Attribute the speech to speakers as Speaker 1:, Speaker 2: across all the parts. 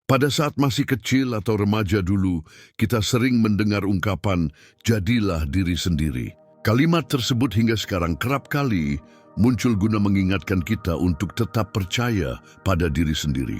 Speaker 1: Pada saat masih kecil atau remaja dulu, kita sering mendengar ungkapan, jadilah diri sendiri. Kalimat tersebut hingga sekarang kerap kali muncul guna mengingatkan kita untuk tetap percaya pada diri sendiri.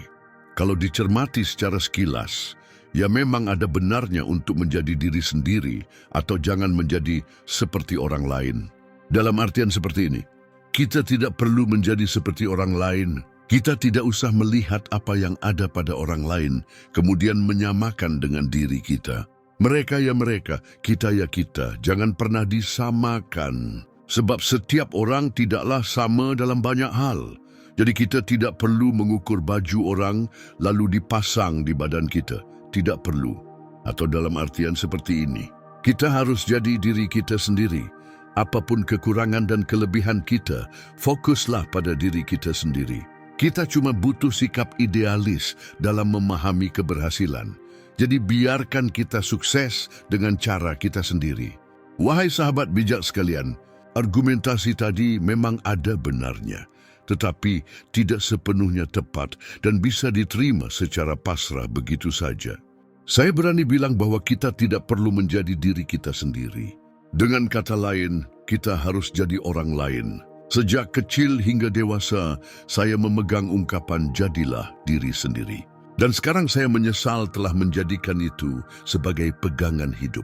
Speaker 1: Kalau dicermati secara sekilas, ya memang ada benarnya untuk menjadi diri sendiri atau jangan menjadi seperti orang lain. Dalam artian seperti ini, kita tidak perlu menjadi seperti orang lain. Kita tidak usah melihat apa yang ada pada orang lain, kemudian menyamakan dengan diri kita. Mereka ya mereka, kita ya kita, jangan pernah disamakan. Sebab setiap orang tidaklah sama dalam banyak hal. Jadi kita tidak perlu mengukur baju orang lalu dipasang di badan kita. Tidak perlu. Atau dalam artian seperti ini, kita harus jadi diri kita sendiri. Apapun kekurangan dan kelebihan kita, fokuslah pada diri kita sendiri. Kita cuma butuh sikap idealis dalam memahami keberhasilan. Jadi biarkan kita sukses dengan cara kita sendiri. Wahai sahabat bijak sekalian, argumentasi tadi memang ada benarnya, tetapi tidak sepenuhnya tepat dan bisa diterima secara pasrah begitu saja. Saya berani bilang bahwa kita tidak perlu menjadi diri kita sendiri. Dengan kata lain, kita harus jadi orang lain. Sejak kecil hingga dewasa, saya memegang ungkapan jadilah diri sendiri. Dan sekarang saya menyesal telah menjadikan itu sebagai pegangan hidup.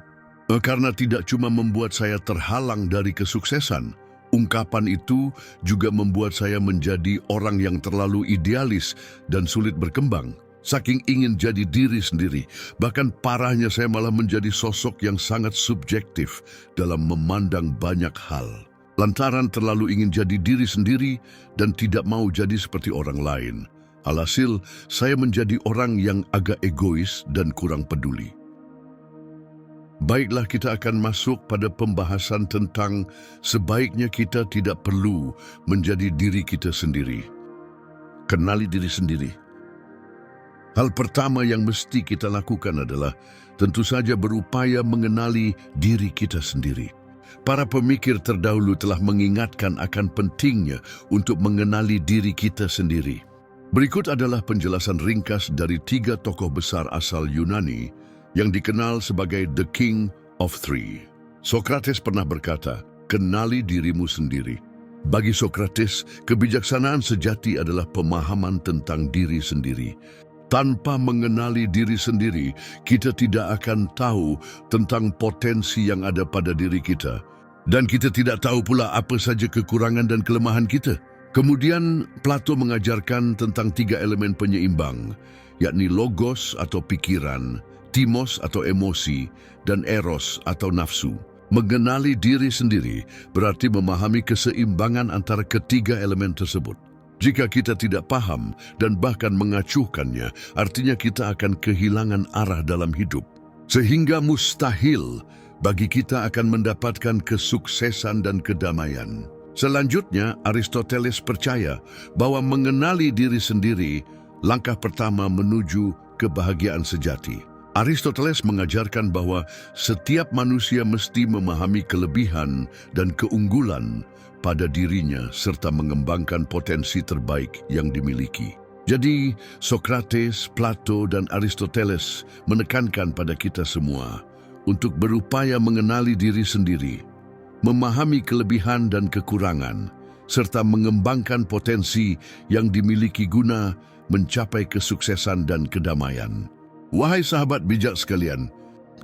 Speaker 1: Karena tidak cuma membuat saya terhalang dari kesuksesan, ungkapan itu juga membuat saya menjadi orang yang terlalu idealis dan sulit berkembang. Saking ingin jadi diri sendiri, bahkan parahnya saya malah menjadi sosok yang sangat subjektif dalam memandang banyak hal. Lantaran terlalu ingin jadi diri sendiri dan tidak mau jadi seperti orang lain. Alhasil, saya menjadi orang yang agak egois dan kurang peduli. Baiklah, kita akan masuk pada pembahasan tentang sebaiknya kita tidak perlu menjadi diri kita sendiri. Kenali diri sendiri. Hal pertama yang mesti kita lakukan adalah tentu saja berupaya mengenali diri kita sendiri. Para pemikir terdahulu telah mengingatkan akan pentingnya untuk mengenali diri kita sendiri. Berikut adalah penjelasan ringkas dari 3 tokoh besar asal Yunani yang dikenal sebagai The King of Three. Sokrates pernah berkata, kenali dirimu sendiri. Bagi Sokrates, kebijaksanaan sejati adalah pemahaman tentang diri sendiri. Tanpa mengenali diri sendiri, kita tidak akan tahu tentang potensi yang ada pada diri kita. Dan kita tidak tahu pula apa saja kekurangan dan kelemahan kita. Kemudian Plato mengajarkan tentang 3 elemen penyeimbang, yakni logos atau pikiran, timos atau emosi, dan eros atau nafsu. Mengenali diri sendiri berarti memahami keseimbangan antara ketiga elemen tersebut. Jika kita tidak paham dan bahkan mengacuhkannya, artinya kita akan kehilangan arah dalam hidup. Sehingga mustahil bagi kita akan mendapatkan kesuksesan dan kedamaian. Selanjutnya, Aristoteles percaya bahwa mengenali diri sendiri langkah pertama menuju kebahagiaan sejati. Aristoteles mengajarkan bahwa setiap manusia mesti memahami kelebihan dan keunggulan pada dirinya serta mengembangkan potensi terbaik yang dimiliki. Jadi, Sokrates, Plato, dan Aristoteles menekankan pada kita semua untuk berupaya mengenali diri sendiri, memahami kelebihan dan kekurangan, serta mengembangkan potensi yang dimiliki guna mencapai kesuksesan dan kedamaian. Wahai sahabat bijak sekalian,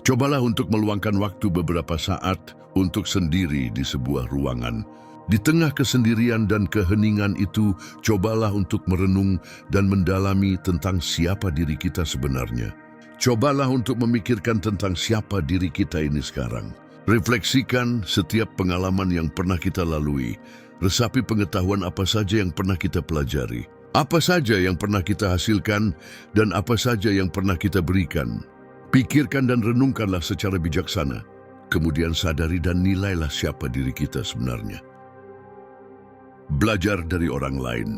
Speaker 1: cobalah untuk meluangkan waktu beberapa saat untuk sendiri di sebuah ruangan. Di tengah kesendirian dan keheningan itu, cobalah untuk merenung dan mendalami tentang siapa diri kita sebenarnya. Cobalah untuk memikirkan tentang siapa diri kita ini sekarang. Refleksikan setiap pengalaman yang pernah kita lalui. Resapi pengetahuan apa saja yang pernah kita pelajari. Apa saja yang pernah kita hasilkan dan apa saja yang pernah kita berikan. Pikirkan dan renungkanlah secara bijaksana. Kemudian sadari dan nilailah siapa diri kita sebenarnya. Belajar dari orang lain.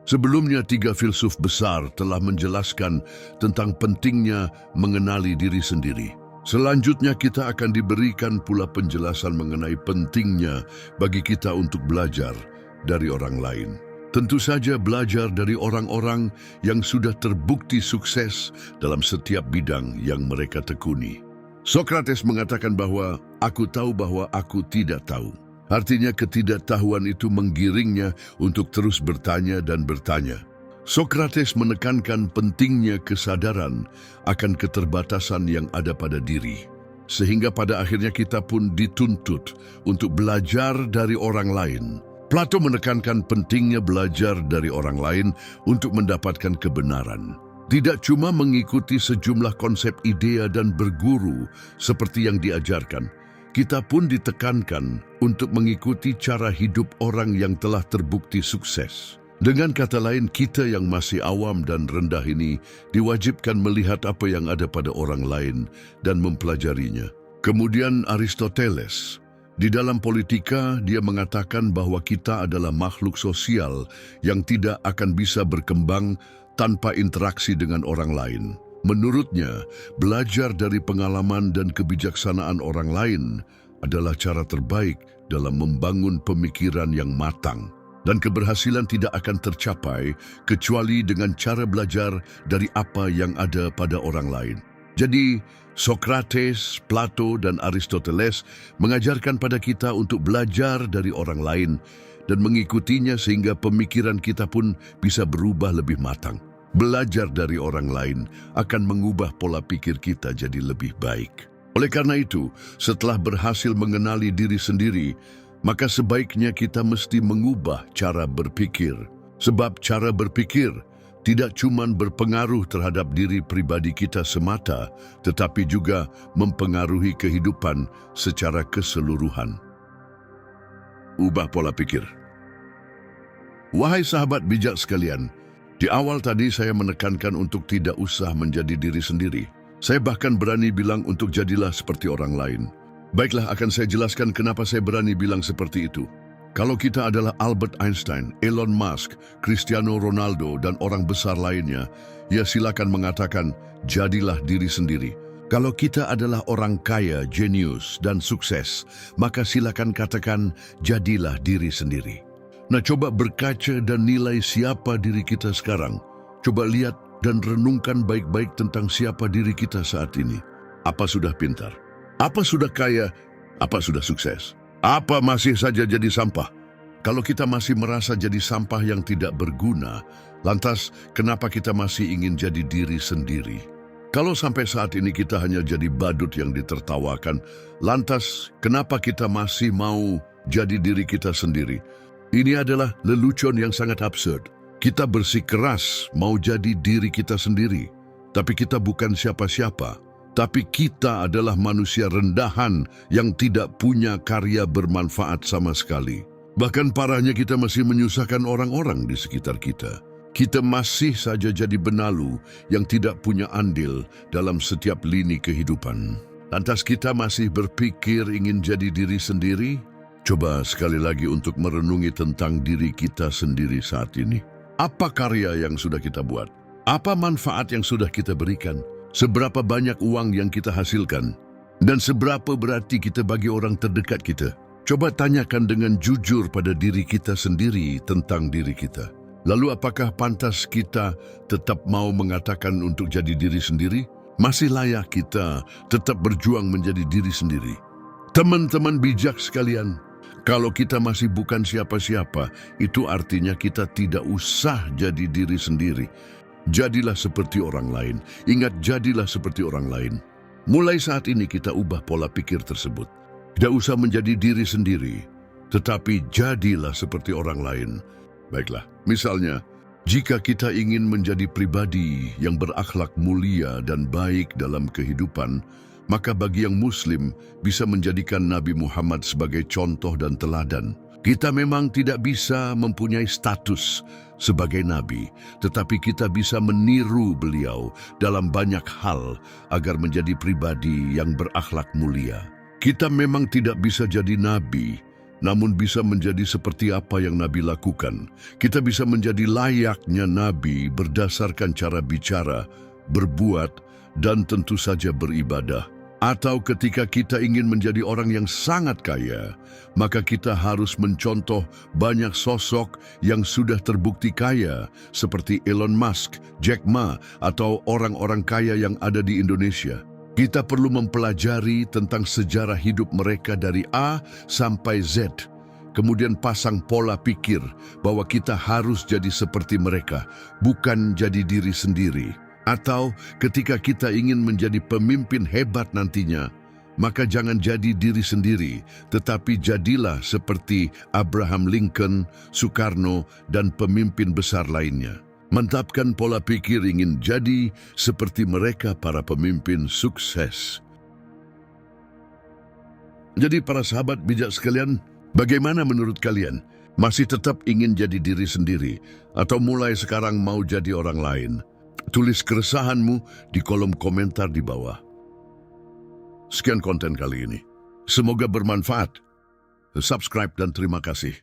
Speaker 1: Sebelumnya 3 filsuf besar telah menjelaskan tentang pentingnya mengenali diri sendiri. Selanjutnya kita akan diberikan pula penjelasan mengenai pentingnya bagi kita untuk belajar dari orang lain. Tentu saja belajar dari orang-orang yang sudah terbukti sukses dalam setiap bidang yang mereka tekuni. Sokrates mengatakan bahwa aku tahu bahwa aku tidak tahu. Artinya ketidaktahuan itu menggiringnya untuk terus bertanya dan bertanya. Sokrates menekankan pentingnya kesadaran akan keterbatasan yang ada pada diri. Sehingga pada akhirnya kita pun dituntut untuk belajar dari orang lain. Plato menekankan pentingnya belajar dari orang lain untuk mendapatkan kebenaran. Tidak cuma mengikuti sejumlah konsep idea dan berguru seperti yang diajarkan, kita pun ditekankan untuk mengikuti cara hidup orang yang telah terbukti sukses. Dengan kata lain, kita yang masih awam dan rendah ini diwajibkan melihat apa yang ada pada orang lain dan mempelajarinya. Kemudian Aristoteles. Di dalam Politika, dia mengatakan bahwa kita adalah makhluk sosial yang tidak akan bisa berkembang tanpa interaksi dengan orang lain. Menurutnya, belajar dari pengalaman dan kebijaksanaan orang lain adalah cara terbaik dalam membangun pemikiran yang matang. Dan keberhasilan tidak akan tercapai kecuali dengan cara belajar dari apa yang ada pada orang lain. Jadi, Sokrates, Plato, dan Aristoteles mengajarkan pada kita untuk belajar dari orang lain dan mengikutinya sehingga pemikiran kita pun bisa berubah lebih matang. Belajar dari orang lain akan mengubah pola pikir kita jadi lebih baik. Oleh karena itu, setelah berhasil mengenali diri sendiri, maka sebaiknya kita mesti mengubah cara berpikir. Sebab cara berpikir tidak cuma berpengaruh terhadap diri pribadi kita semata, tetapi juga mempengaruhi kehidupan secara keseluruhan. Ubah pola pikir. Wahai sahabat bijak sekalian, di awal tadi saya menekankan untuk tidak usah menjadi diri sendiri. Saya bahkan berani bilang untuk jadilah seperti orang lain. Baiklah, akan saya jelaskan kenapa saya berani bilang seperti itu. Kalau kita adalah Albert Einstein, Elon Musk, Cristiano Ronaldo, dan orang besar lainnya, ya silakan mengatakan, jadilah diri sendiri. Kalau kita adalah orang kaya, jenius, dan sukses, maka silakan katakan, jadilah diri sendiri. Nah, coba berkaca dan nilai siapa diri kita sekarang. Coba lihat dan renungkan baik-baik tentang siapa diri kita saat ini. Apa sudah pintar? Apa sudah kaya? Apa sudah sukses? Apa masih saja jadi sampah? Kalau kita masih merasa jadi sampah yang tidak berguna, lantas kenapa kita masih ingin jadi diri sendiri? Kalau sampai saat ini kita hanya jadi badut yang ditertawakan, lantas kenapa kita masih mau jadi diri kita sendiri? Ini adalah lelucon yang sangat absurd. Kita bersikeras mau jadi diri kita sendiri, tapi kita bukan siapa-siapa. Tapi kita adalah manusia rendahan yang tidak punya karya bermanfaat sama sekali. Bahkan parahnya kita masih menyusahkan orang-orang di sekitar kita. Kita masih saja jadi benalu yang tidak punya andil dalam setiap lini kehidupan. Lantas kita masih berpikir ingin jadi diri sendiri? Coba sekali lagi untuk merenungi tentang diri kita sendiri saat ini. Apa karya yang sudah kita buat? Apa manfaat yang sudah kita berikan? Seberapa banyak uang yang kita hasilkan? Dan seberapa berarti kita bagi orang terdekat kita? Coba tanyakan dengan jujur pada diri kita sendiri tentang diri kita. Lalu apakah pantas kita tetap mau mengatakan untuk jadi diri sendiri? Masih layak kita tetap berjuang menjadi diri sendiri? Teman-teman bijak sekalian, kalau kita masih bukan siapa-siapa, itu artinya kita tidak usah jadi diri sendiri. Jadilah seperti orang lain. Ingat, jadilah seperti orang lain. Mulai saat ini kita ubah pola pikir tersebut. Tidak usah menjadi diri sendiri, tetapi jadilah seperti orang lain. Baiklah, misalnya, jika kita ingin menjadi pribadi yang berakhlak mulia dan baik dalam kehidupan, maka bagi yang Muslim bisa menjadikan Nabi Muhammad sebagai contoh dan teladan. Kita memang tidak bisa mempunyai status sebagai nabi, tetapi kita bisa meniru beliau dalam banyak hal agar menjadi pribadi yang berakhlak mulia. Kita memang tidak bisa jadi nabi, namun bisa menjadi seperti apa yang Nabi lakukan. Kita bisa menjadi layaknya nabi berdasarkan cara bicara, berbuat, dan tentu saja beribadah. Atau ketika kita ingin menjadi orang yang sangat kaya, maka kita harus mencontoh banyak sosok yang sudah terbukti kaya, seperti Elon Musk, Jack Ma, atau orang-orang kaya yang ada di Indonesia. Kita perlu mempelajari tentang sejarah hidup mereka dari A sampai Z, kemudian pasang pola pikir bahwa kita harus jadi seperti mereka, bukan jadi diri sendiri. Atau ketika kita ingin menjadi pemimpin hebat nantinya, maka jangan jadi diri sendiri, tetapi jadilah seperti Abraham Lincoln, Soekarno, dan pemimpin besar lainnya. Mantapkan pola pikir ingin jadi seperti mereka para pemimpin sukses. Jadi para sahabat bijak sekalian, bagaimana menurut kalian? Masih tetap ingin jadi diri sendiri atau mulai sekarang mau jadi orang lain? Tulis keresahanmu di kolom komentar di bawah. Sekian konten kali ini. Semoga bermanfaat. Subscribe dan terima kasih.